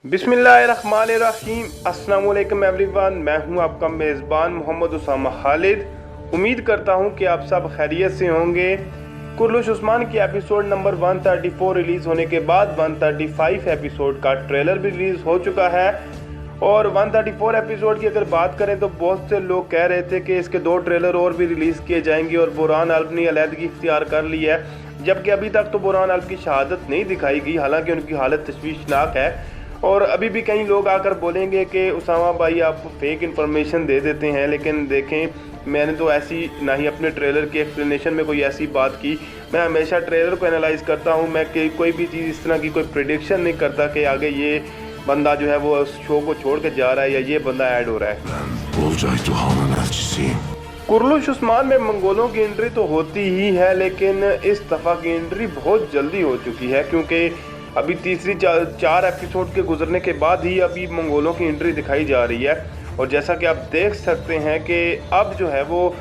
बिस्मिल्लाहिर्रहमानिर्रहीम। अस्सलाम वालेकुम एवरीवन, मैं हूं आपका मेज़बान मोहम्मद उसामा खालिद। उम्मीद करता हूं कि आप सब खैरियत से होंगे। कुर्लुश उस्मान की एपिसोड नंबर 134 रिलीज़ होने के बाद 135 एपिसोड का ट्रेलर भी रिलीज़ हो चुका है। और 134 एपिसोड की अगर बात करें तो बहुत से लोग कह रहे थे कि इसके 2 ट्रेलर और भी रिलीज़ किए जाएंगे और बुरहान अल्ब ने अलहदगी इख्तियार कर ली है, जबकि अभी तक तो बुरहान अल्ब की शहादत नहीं दिखाई गई। हालांकि उनकी हालत तशवीशनाक है और अभी भी कई लोग आकर बोलेंगे कि उसामा भाई आप फेक इन्फॉर्मेशन दे देते हैं। लेकिन देखें, मैंने तो ऐसी ना ही अपने ट्रेलर की एक्सप्लेनेशन में कोई ऐसी बात की। मैं हमेशा ट्रेलर को एनालाइज करता हूं। मैं कोई भी चीज़ इस तरह की कोई प्रेडिक्शन नहीं करता कि आगे ये बंदा जो है वो शो को छोड़ के जा रहा है या ये बंदा ऐड हो रहा है। कुर्लुश उस्मान में मंगोलों की एंट्री तो होती ही है, लेकिन इस दफ़ा की एंट्री बहुत जल्दी हो चुकी है, क्योंकि अभी तीसरी 4 एपिसोड के गुजरने के बाद ही अभी मंगोलों की एंट्री दिखाई जा रही है। और जैसा कि आप देख सकते हैं कि अब जो है वो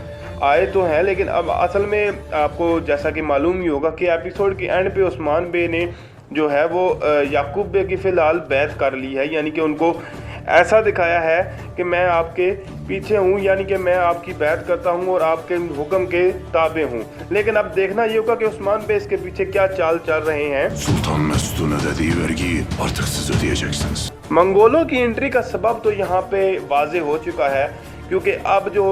आए तो हैं, लेकिन अब असल में आपको जैसा कि मालूम ही होगा कि एपिसोड के एंड पे उस्मान बे ने जो है वो याकूब बे की फ़िलहाल बैत कर ली है। यानी कि उनको ऐसा दिखाया है कि मैं आपके पीछे हूँ, यानी कि मैं आपकी बैत करता हूँ और आपके हुक्म के ताबे हूँ। लेकिन अब देखना ये होगा कि उस्मान बे इसके पीछे क्या चाल चल रहे हैं। मंगोलों की एंट्री का सबब तो यहाँ पे वाजे हो चुका है, क्योंकि अब जो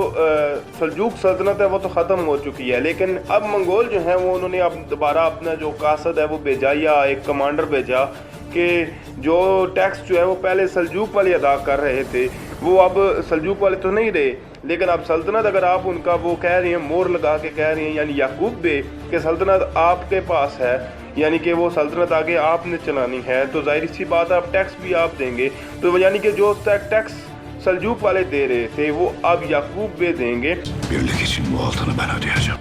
सल्जूक सल्तनत है वो तो ख़त्म हो चुकी है, लेकिन अब मंगोल जो है वो उन्होंने अब दोबारा अपना जो कासद है वो भेजा या एक कमांडर भेजा कि जो टैक्स जो है वो पहले सल्जूक वाले अदा कर रहे थे वो अब सल्जूक वाले तो नहीं रहे, लेकिन अब सल्तनत अगर आप उनका वो कह रही हैं, मोहर लगा के कह रही हैं, यानी याकूब बे कि सल्तनत आपके पास है, यानी कि वो सल्तनत आगे आपने चलानी है, तो जाहिर सी बात है अब टैक्स भी आप देंगे। तो यानी कि जो टैक्स सल्जूक वाले दे रहे थे वो अब याकूब बे देंगे।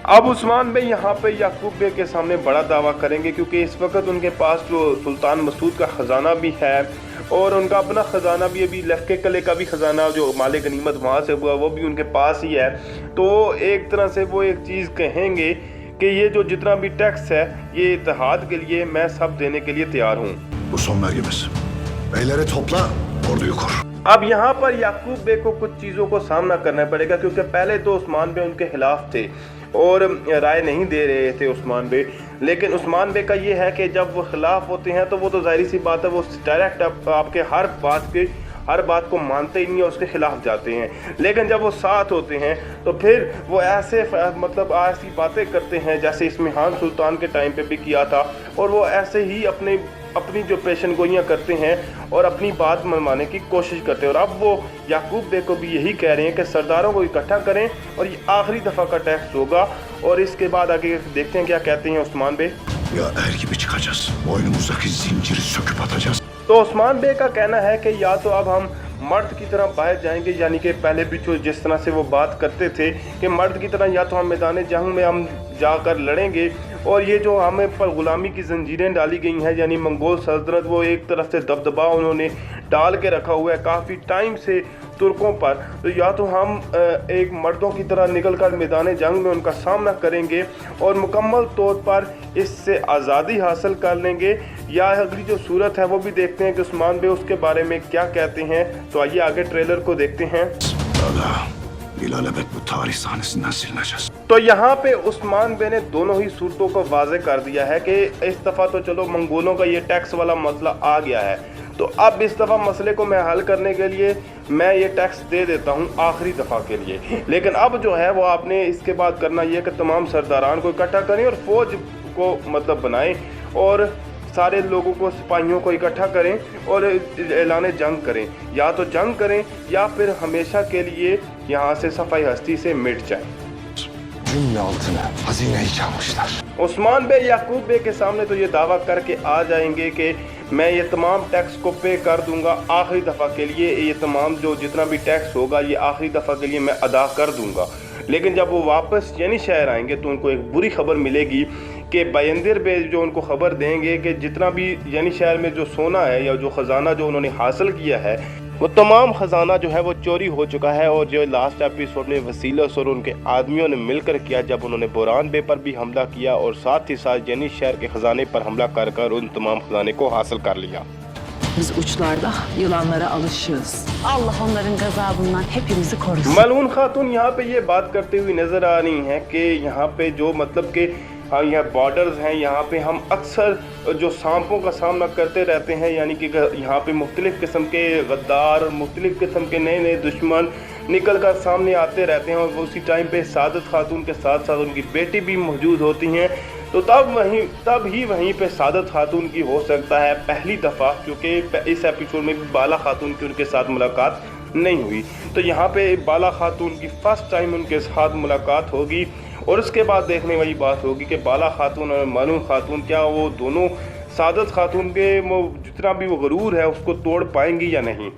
अब उस्मान बे यहाँ पे याकूब बे के सामने बड़ा दावा करेंगे, क्योंकि इस वक्त उनके पास जो सुल्तान मसूद का ख़जाना भी है और उनका अपना ख़जाना भी, अभी लहके कले का भी ख़जाना जो माले गनीमत वहाँ से हुआ वो भी उनके पास ही है। तो एक तरह से वो एक चीज़ कहेंगे कि ये जो जितना भी टैक्स है ये इत्तेहाद के लिए मैं सब देने के लिए तैयार हूँ। अब यहाँ पर याकूब बे को कुछ चीज़ों को सामना करना पड़ेगा, क्योंकि पहले तो उस्मान बे उनके खिलाफ थे और राय नहीं दे रहे थे उस्मान बे। लेकिन उस्मान बे का ये है कि जब वो खिलाफ होते हैं तो वो तो जाहिर सी बात है वो डायरेक्ट आपके हर बात को मानते ही नहीं है, उसके खिलाफ जाते हैं। लेकिन जब वो साथ होते हैं तो फिर वो ऐसे मतलब ऐसी बातें करते हैं जैसे इस्मिहान सुल्तान के टाइम पे भी किया था, और वो ऐसे ही अपनी जो पेशन गोइयाँ करते हैं और अपनी बात मनवाने की कोशिश करते हैं। और अब वो याकूब बे को भी यही कह रहे हैं कि सरदारों को इकट्ठा करें और ये आखिरी दफ़ा का टैक्स होगा। और इसके बाद आगे देखते हैं क्या कहते हैं उस्मान बे। तो उस्मान बे का कहना है कि या तो अब हम मर्द की तरह बाहर जाएंगे, यानी कि पहले भी जिस तरह से वो बात करते थे कि मर्द की तरह या तो हम मैदान जंग में हम जाकर लड़ेंगे, और ये जो हमें पर ग़ुलामी की जंजीरें डाली गई हैं, यानी मंगोल सल्तनत वो एक तरफ से दबदबा उन्होंने डाल के रखा हुआ है काफ़ी टाइम से तुर्कों पर, तो या तो हम एक मर्दों की तरह निकल कर मैदान जंग में उनका सामना करेंगे और मुकम्मल तौर पर इससे आज़ादी हासिल कर लेंगे, या अगली जो सूरत है वो भी देखते हैं कि उस्मान बे उसके बारे में क्या कहते हैं। तो आइए आगे ट्रेलर को देखते हैं। तो यहाँ पे उस्मान बे ने दोनों ही सूरतों को वाज़े कर दिया है कि इस दफ़ा तो चलो मंगोलों का ये टैक्स वाला मसला आ गया है, तो अब इस दफ़ा मसले को मैं हल करने के लिए मैं ये टैक्स दे देता हूँ आखिरी दफ़ा के लिए। लेकिन अब जो है वो आपने इसके बाद करना ये कि तमाम सरदारान को इकट्ठा करें और फ़ौज को मतलब बनाएं और सारे लोगों को, सिपाहियों को इकट्ठा करें और ऐलान जंग करें। या तो जंग करें या फिर हमेशा के लिए यहाँ से सफाई हस्ती से मिट जाए। उस्मान बे याकूब बे के सामने तो ये दावा करके आ जाएंगे कि मैं ये तमाम टैक्स को पे कर दूंगा आखिरी दफ़ा के लिए, ये तमाम जो जितना भी टैक्स होगा ये आखिरी दफ़ा के लिए मैं अदा कर दूंगा। लेकिन जब वो वापस यानी शहर आएंगे तो उनको एक बुरी खबर मिलेगी कि बायंदिर बे जो उनको खबर देंगे कि जितना भी यानी शहर में जो सोना है या जो ख़जाना जो उन्होंने हासिल किया है वो तमाम ख़जाना जो है वो चोरी हो चुका है। और जो लास्ट एपिसोड में वसीलस और उनके आदमियों ने मिलकर किया, जब उन्होंने बुरहान बे पर भी हमला किया और साथ ही साथ यानी शहर के ख़जाने पर हमला कर उन तमाम ख़जाने को हासिल कर लिया। Biz uçlarda yılanlara alışığız. Allah onların gazabından hepimizi korusun. मलून खातून यहाँ पे ये बात करते हुए नज़र आ रही हैं कि यहाँ पे जो मतलब कि हाँ यहाँ बॉर्डर्स हैं, यहाँ पे हम अक्सर जो सांपों का सामना करते रहते हैं, यानी कि यहाँ पे मुख्तलिफ़ किस्म के गद्दार, मुख्तलिफ़ किस्म के नए नए दुश्मन निकल कर सामने आते रहते हैं। और उसी टाइम पे सादत खातून के साथ साथ उनकी बेटी भी मौजूद होती हैं। तो तब ही वहीं पे सादत खातून की हो सकता है पहली दफ़ा, क्योंकि इस एपिसोड में भी बाला खातून की उनके साथ मुलाकात नहीं हुई। तो यहाँ पे बाला खातून की फ़र्स्ट टाइम उनके साथ मुलाकात होगी और उसके बाद देखने वाली बात होगी कि बाला खातून और मलून खातून क्या वो दोनों सादत खातून के जितना भी वो गरूर है उसको तोड़ पाएंगी या नहीं।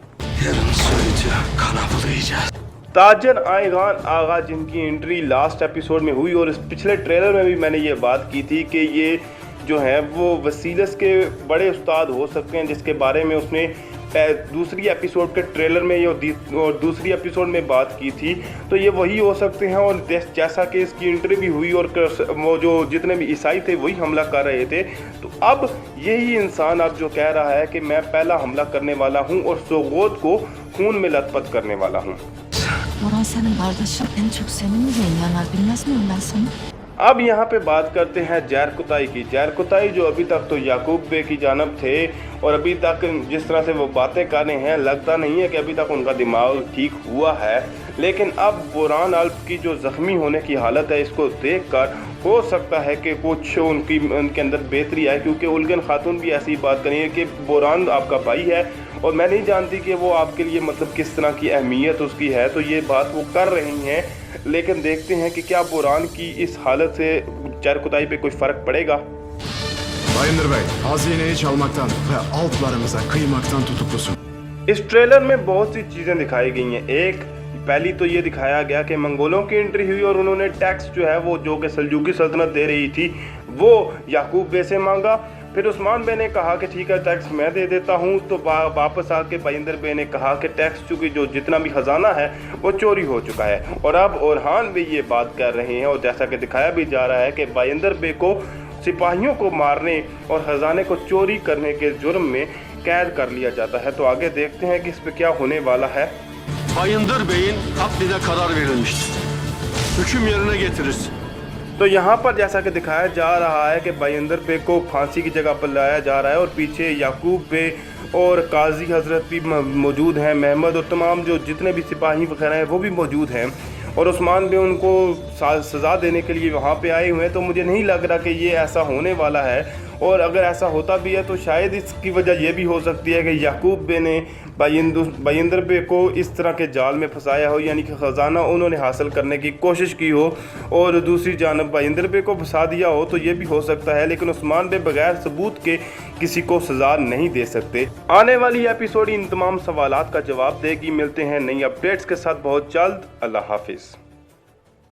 ताजर आयगान आगा जिनकी एंट्री लास्ट एपिसोड में हुई और इस पिछले ट्रेलर में भी मैंने ये बात की थी कि ये जो है वो वसीलस के बड़े उस्ताद हो सकते हैं, जिसके बारे में उसने दूसरी एपिसोड के ट्रेलर में और दूसरी एपिसोड में बात की थी। तो ये वही हो सकते हैं। और जैसा कि इसकी एंट्री भी हुई और वो जो जितने भी ईसाई थे वही हमला कर रहे थे, तो अब यही इंसान अब जो कह रहा है कि मैं पहला हमला करने वाला हूँ और सोगोत को खून में लथपथ करने वाला हूँ। Boran senin kardeşin, en çok senin yüreğin yanar, bilmez miyim ben seni? अब यहाँ पे बात करते हैं जैर कुताई की। जैर कुताई जो अभी तक तो याकूब बे की जानब थे और अभी तक जिस तरह से वो बातें कर रहे हैं, लगता नहीं है कि अभी तक उनका दिमाग ठीक हुआ है। लेकिन अब बोरान अल्प की जो ज़ख्मी होने की हालत है, इसको देखकर हो सकता है कि कुछ उनके अंदर बेहतरी आए, क्योंकि उलगन खातून भी ऐसी बात करी है कि बोरान आपका भाई है और मैं नहीं जानती कि वो आपके लिए मतलब किस तरह की अहमियत उसकी है। तो ये बात वो कर रही हैं, लेकिन देखते हैं कि क्या बोरान की इस हालत से जैर कुताई पे कोई फ़र्क पड़ेगा। Bayındır Bey, hazineyi çalmaktan ve altlarımıza kıymaktan tutuklusun. इस ट्रेलर में बहुत सी चीज़ें दिखाई गई हैं। एक पहली तो ये दिखाया गया कि मंगोलों की एंट्री हुई और उन्होंने टैक्स जो है वो जो कि सल्जूकी सल्तनत दे रही थी वो याकूब बे से मांगा। फिर उस्मान बे ने कहा कि ठीक है टैक्स मैं दे देता हूँ। तो वापस आके बाइंदर बे ने कहा कि टैक्स चूँकि जो जितना भी ख़जाना है वो चोरी हो चुका है। और अब ओरहान भी ये बात कर रहे हैं और जैसा कि दिखाया भी जा रहा है कि बाइंदर बे को सिपाहियों को मारने और ख़जाने को चोरी करने के जुर्म में कैद कर लिया जाता है। तो आगे देखते हैं कि इस पर क्या होने वाला है। Bayındır Bey'in katline karar verilmiştir. Hüküm yerine getirirsin. तो यहाँ पर जैसा कि दिखाया जा रहा है कि बाइंदर बे को फांसी की जगह पर लाया जा रहा है और पीछे याकूब बे और काजी हजरत भी मौजूद हैं, महमद और तमाम जो जितने भी सिपाही वगैरह हैं वो भी मौजूद हैं। और उस्मान भी उनको सज़ा देने के लिए वहाँ पे आए हुए हैं। तो मुझे नहीं लग रहा कि ये ऐसा होने वाला है। और अगर ऐसा होता भी है तो शायद इसकी वजह यह भी हो सकती है कि याकूब बे ने बाइंदर बे को इस तरह के जाल में फंसाया हो, यानी कि ख़जाना उन्होंने हासिल करने की कोशिश की हो और दूसरी जानब बाइंदर बे को फंसा दिया हो। तो ये भी हो सकता है, लेकिन उस्मान बे बगैर सबूत के किसी को सज़ा नहीं दे सकते। आने वाली एपिसोड इन तमाम सवालात का जवाब देगी। मिलते हैं नई अपडेट्स के साथ बहुत जल्द। अल्लाह हाफिज़।